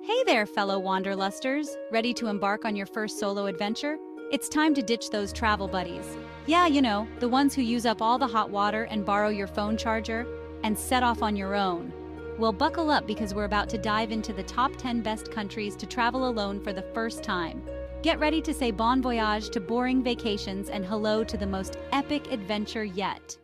Hey there, fellow Wanderlusters! Ready to embark on your first solo adventure? It's time to ditch those travel buddies. Yeah, the ones who use up all the hot water and borrow your phone charger and set off on your own. Well, buckle up because we're about to dive into the top 10 best countries to travel alone for the first time. Get ready to say bon voyage to boring vacations and hello to the most epic adventure yet.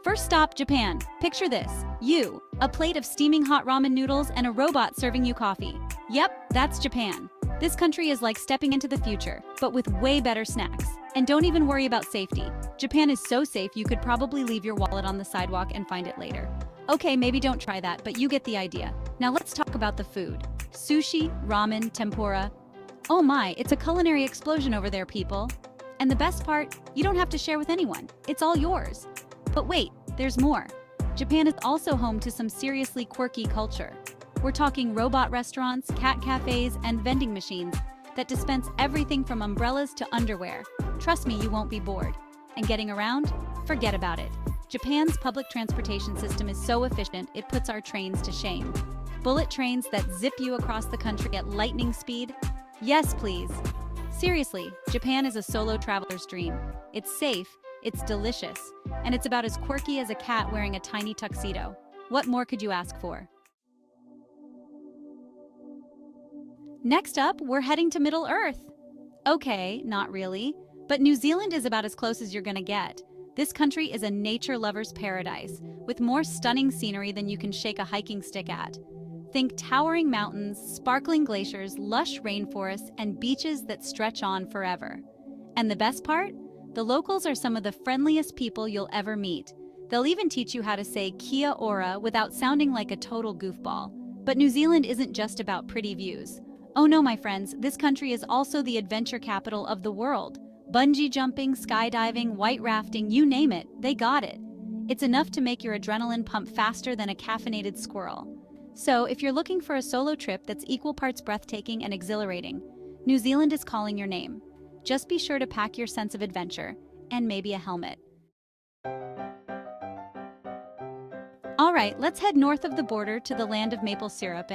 First stop, Japan. Picture this. You, a plate of steaming hot ramen noodles and a robot serving you coffee. Yep, that's Japan. This country is like stepping into the future, but with way better snacks. And don't even worry about safety. Japan is so safe you could probably leave your wallet on the sidewalk and find it later. Okay, maybe don't try that, but you get the idea. Now let's talk about the food. Sushi, ramen, tempura. Oh my, it's a culinary explosion over there, people. And the best part, you don't have to share with anyone. It's all yours. But wait, there's more. Japan is also home to some seriously quirky culture. We're talking robot restaurants, cat cafes, and vending machines that dispense everything from umbrellas to underwear. Trust me, you won't be bored. And getting around? Forget about it. Japan's public transportation system is so efficient, it puts our trains to shame. Bullet trains that zip you across the country at lightning speed? Yes, please. Seriously, Japan is a solo traveler's dream. It's safe, it's delicious, and it's about as quirky as a cat wearing a tiny tuxedo. What more could you ask for? Next up, we're heading to Middle Earth. Okay, not really, but New Zealand is about as close as you're gonna get. This country is a nature lover's paradise, with more stunning scenery than you can shake a hiking stick at. Think towering mountains, sparkling glaciers, lush rainforests, and beaches that stretch on forever. And the best part? The locals are some of the friendliest people you'll ever meet. They'll even teach you how to say kia ora without sounding like a total goofball. But New Zealand isn't just about pretty views. Oh no, my friends, this country is also the adventure capital of the world. Bungee jumping, skydiving, white rafting, you name it, they got it. It's enough to make your adrenaline pump faster than a caffeinated squirrel. So, if you're looking for a solo trip that's equal parts breathtaking and exhilarating, New Zealand is calling your name. Just be sure to pack your sense of adventure, and maybe a helmet. Alright, let's head north of the border to the land of maple syrup,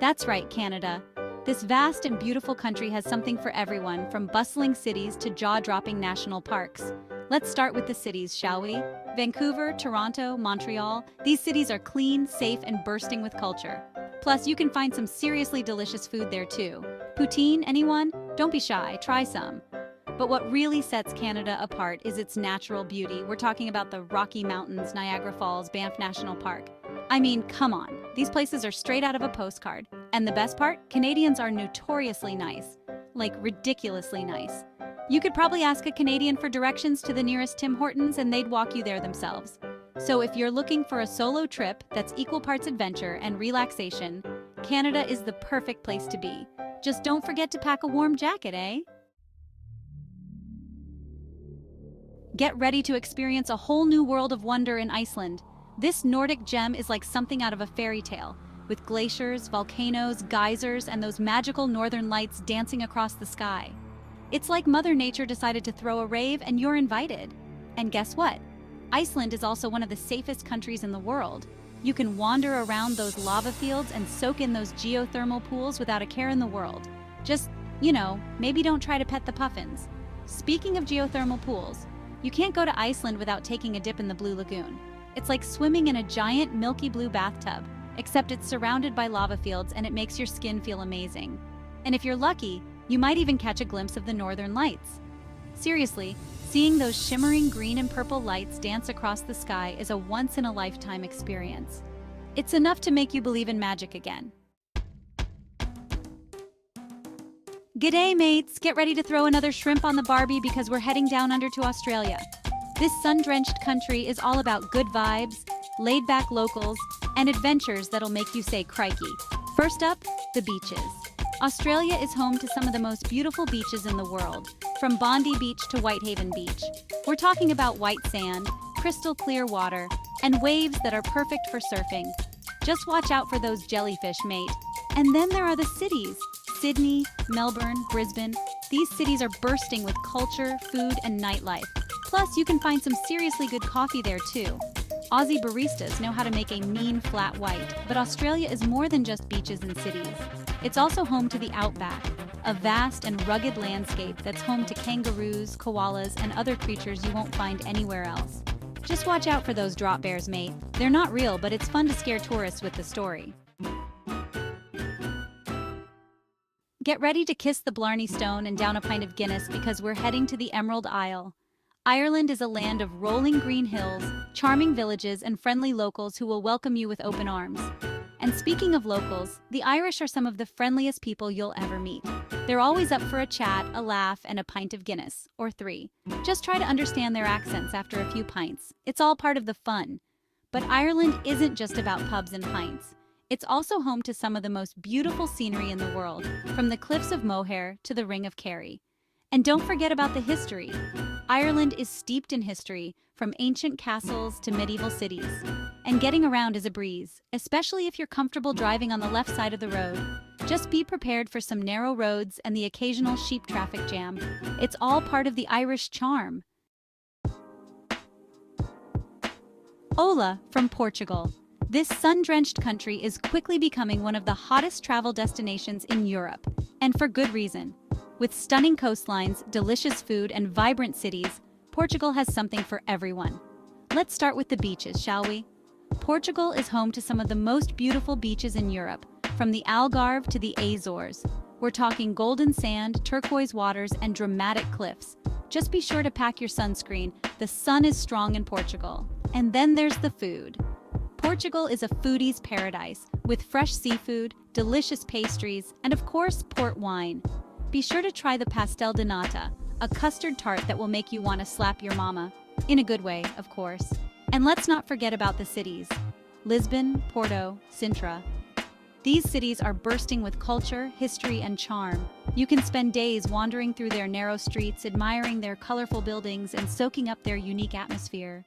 That's right, Canada. This vast and beautiful country has something for everyone, from bustling cities to jaw-dropping national parks. Let's start with the cities, shall we? Vancouver, Toronto, Montreal. These cities are clean, safe, and bursting with culture. Plus, you can find some seriously delicious food there too. Poutine, anyone? Don't be shy, try some. But what really sets Canada apart is its natural beauty. We're talking about the Rocky Mountains, Niagara Falls, Banff National Park. I mean, come on. These places are straight out of a postcard. And the best part? Canadians are notoriously nice. Like, ridiculously nice. You could probably ask a Canadian for directions to the nearest Tim Hortons and they'd walk you there themselves. So if you're looking for a solo trip that's equal parts adventure and relaxation, Canada is the perfect place to be. Just don't forget to pack a warm jacket, Get ready to experience a whole new world of wonder in Iceland. This Nordic gem is like something out of a fairy tale, with glaciers, volcanoes, geysers, and those magical northern lights dancing across the sky. It's like Mother Nature decided to throw a rave and you're invited. And guess what? Iceland is also one of the safest countries in the world. You can wander around those lava fields and soak in those geothermal pools without a care in the world. Just, maybe don't try to pet the puffins. Speaking of geothermal pools, you can't go to Iceland without taking a dip in the Blue Lagoon. It's like swimming in a giant milky blue bathtub, except it's surrounded by lava fields and it makes your skin feel amazing. And if you're lucky, you might even catch a glimpse of the northern lights. Seriously, seeing those shimmering green and purple lights dance across the sky is a once-in-a-lifetime experience. It's enough to make you believe in magic again. G'day, mates! Get ready to throw another shrimp on the Barbie because we're heading down under to Australia. This sun-drenched country is all about good vibes, laid-back locals, and adventures that'll make you say crikey. First up, the beaches. Australia is home to some of the most beautiful beaches in the world, from Bondi Beach to Whitehaven Beach. We're talking about white sand, crystal clear water, and waves that are perfect for surfing. Just watch out for those jellyfish, mate. And then there are the cities. Sydney, Melbourne, Brisbane. These cities are bursting with culture, food, and nightlife. Plus, you can find some seriously good coffee there too. Aussie baristas know how to make a mean flat white, but Australia is more than just beaches and cities. It's also home to the outback, a vast and rugged landscape that's home to kangaroos, koalas, and other creatures you won't find anywhere else. Just watch out for those drop bears, mate. They're not real, but it's fun to scare tourists with the story. Get ready to kiss the Blarney Stone and down a pint of Guinness because we're heading to the Emerald Isle. Ireland is a land of rolling green hills, charming villages, and friendly locals who will welcome you with open arms. And speaking of locals, the Irish are some of the friendliest people you'll ever meet. They're always up for a chat, a laugh, and a pint of Guinness, or 3. Just try to understand their accents after a few pints. It's all part of the fun. But Ireland isn't just about pubs and pints. It's also home to some of the most beautiful scenery in the world, from the cliffs of Moher to the Ring of Kerry. And don't forget about the history. Ireland is steeped in history, from ancient castles to medieval cities. And getting around is a breeze, especially if you're comfortable driving on the left side of the road. Just be prepared for some narrow roads and the occasional sheep traffic jam. It's all part of the Irish charm. Ola from Portugal. This sun-drenched country is quickly becoming one of the hottest travel destinations in Europe, and for good reason. With stunning coastlines, delicious food, and vibrant cities, Portugal has something for everyone. Let's start with the beaches, shall we? Portugal is home to some of the most beautiful beaches in Europe, from the Algarve to the Azores. We're talking golden sand, turquoise waters, and dramatic cliffs. Just be sure to pack your sunscreen. The sun is strong in Portugal. And then there's the food. Portugal is a foodie's paradise, with fresh seafood, delicious pastries, and of course, port wine. Be sure to try the pastel de nata, a custard tart that will make you want to slap your mama. In a good way, of course. And let's not forget about the cities. Lisbon, Porto, Sintra. These cities are bursting with culture, history, and charm. You can spend days wandering through their narrow streets, admiring their colorful buildings, and soaking up their unique atmosphere.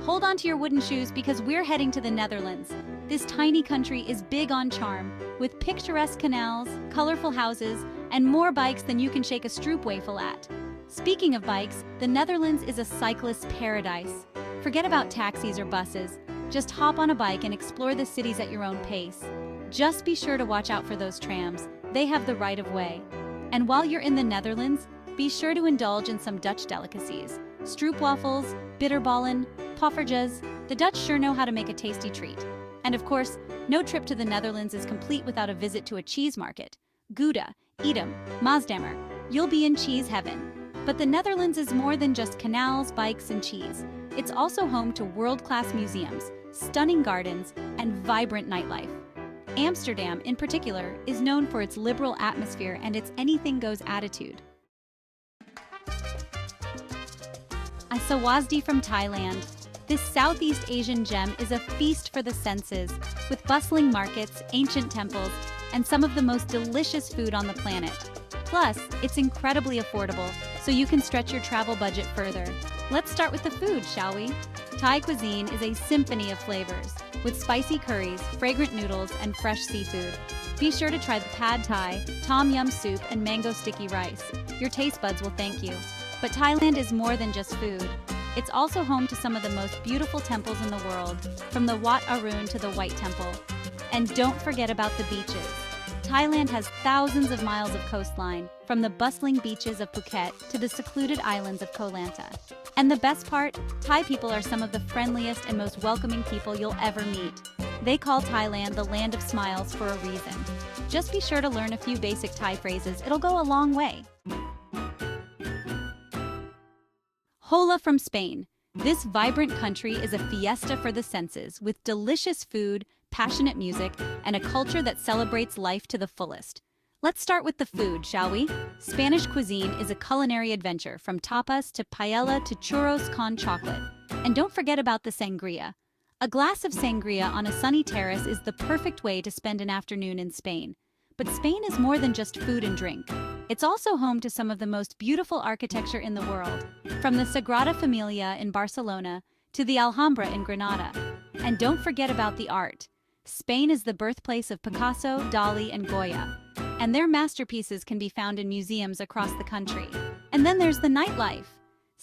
Hold on to your wooden shoes because we're heading to the Netherlands. This tiny country is big on charm, with picturesque canals, colorful houses, and more bikes than you can shake a stroopwafel at. Speaking of bikes, the Netherlands is a cyclist's paradise. Forget about taxis or buses. Just hop on a bike and explore the cities at your own pace. Just be sure to watch out for those trams. They have the right of way. And while you're in the Netherlands, be sure to indulge in some Dutch delicacies. Stroopwafels, bitterballen, poffertjes. The Dutch sure know how to make a tasty treat. And of course, no trip to the Netherlands is complete without a visit to a cheese market. Gouda, Edam, Maasdammer. You'll be in cheese heaven. But the Netherlands is more than just canals, bikes, and cheese. It's also home to world-class museums, stunning gardens, and vibrant nightlife. Amsterdam, in particular, is known for its liberal atmosphere and its anything-goes attitude. Asawasdi from Thailand. This Southeast Asian gem is a feast for the senses, with bustling markets, ancient temples, and some of the most delicious food on the planet. Plus, it's incredibly affordable, so you can stretch your travel budget further. Let's start with the food, shall we? Thai cuisine is a symphony of flavors, with spicy curries, fragrant noodles, and fresh seafood. Be sure to try the pad thai, tom yum soup, and mango sticky rice. Your taste buds will thank you. But Thailand is more than just food. It's also home to some of the most beautiful temples in the world, from the Wat Arun to the White Temple. And don't forget about the beaches. Thailand has thousands of miles of coastline, from the bustling beaches of Phuket to the secluded islands of Koh Lanta. And the best part, Thai people are some of the friendliest and most welcoming people you'll ever meet. They call Thailand the land of smiles for a reason. Just be sure to learn a few basic Thai phrases. It'll go a long way. Hola from Spain. This vibrant country is a fiesta for the senses, with delicious food, passionate music, and a culture that celebrates life to the fullest. Let's start with the food, shall we? Spanish cuisine is a culinary adventure, from tapas to paella to churros con chocolate. And don't forget about the sangria. A glass of sangria on a sunny terrace is the perfect way to spend an afternoon in Spain. But Spain is more than just food and drink. It's also home to some of the most beautiful architecture in the world, from the Sagrada Familia in Barcelona to the Alhambra in Granada. And don't forget about the art. Spain is the birthplace of Picasso, Dali, and Goya, and their masterpieces can be found in museums across the country. And then there's the nightlife.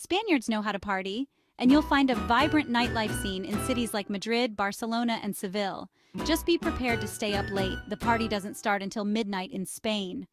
Spaniards know how to party, and you'll find a vibrant nightlife scene in cities like Madrid, Barcelona, and Seville. Just be prepared to stay up late. The party doesn't start until midnight in Spain.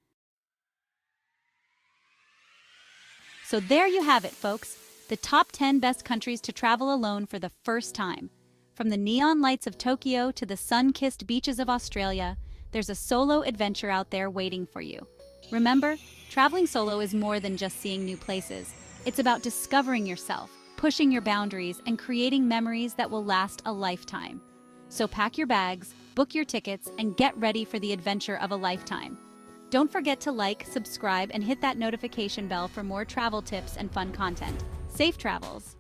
So there you have it, folks. The top 10 best countries to travel alone for the first time. From the neon lights of Tokyo to the sun-kissed beaches of Australia, there's a solo adventure out there waiting for you. Remember, traveling solo is more than just seeing new places. It's about discovering yourself, pushing your boundaries, and creating memories that will last a lifetime. So pack your bags, book your tickets, and get ready for the adventure of a lifetime. Don't forget to like, subscribe, and hit that notification bell for more travel tips and fun content. Safe travels!